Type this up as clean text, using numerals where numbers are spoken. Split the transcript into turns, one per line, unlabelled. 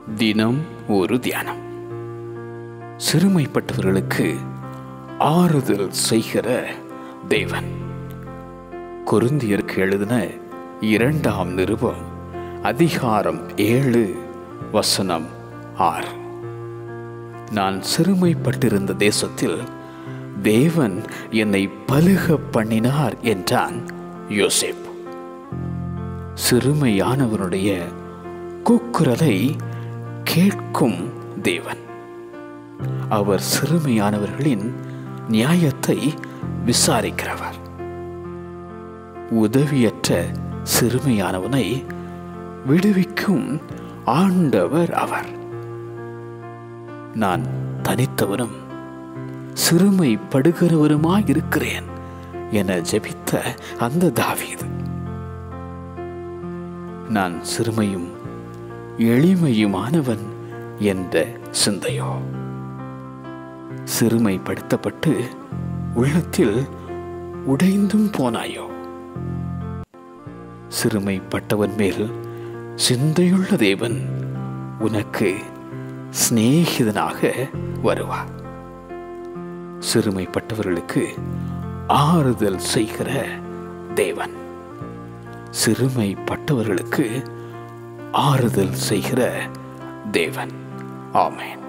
தினம் ஒரு தியானம். சிறுமைப்பட்டவர்களுக்கு ஆறுதல் செய்கிற தேவன். கொரிந்தியருக்கு எழுதின 2ஆம் நிருபம் அதிகாரம் 7 வசனம் 6. நான் சிறுமைப்பட்டிருந்த தேசத்தில் தேவன் என்னை பலுக பண்ணினார் என்றான் யோசேப்பு. சிறுமையானவனுடைய கூக்குரலை கேட்கும் தேவன். அவர் சிறுமையானவர்களின் நியாயத்தை விசாரிக்கிறவர். உதவியற்ற சிறுமையானவனை விடுவிக்கும் ஆண்டவர் அவர். நான் தனித்தவரும் சிறுமைப்படுகிறவருமாயிருக்கிறேன் என ஜெபித்த அந்த தாவீது, நான் சிறுமையும் எளிமையுமானவன் என்ற சிந்தையோ? சிறுமைப்படுத்தப்பட்டு உள்ளத்தில் உடைந்தும் போனாயோ? சிறுமைப்பட்டவன் மேல் சிந்தையுள்ள தேவன் உனக்கு சிநேகிதனாக வருவார். சிறுமைப்பட்டவர்களுக்கு ஆறுதல் செய்கிற தேவன். சிறுமைப்பட்டவர்களுக்கு ஆறுதல் செய்கிற தேவன். ஆமென்.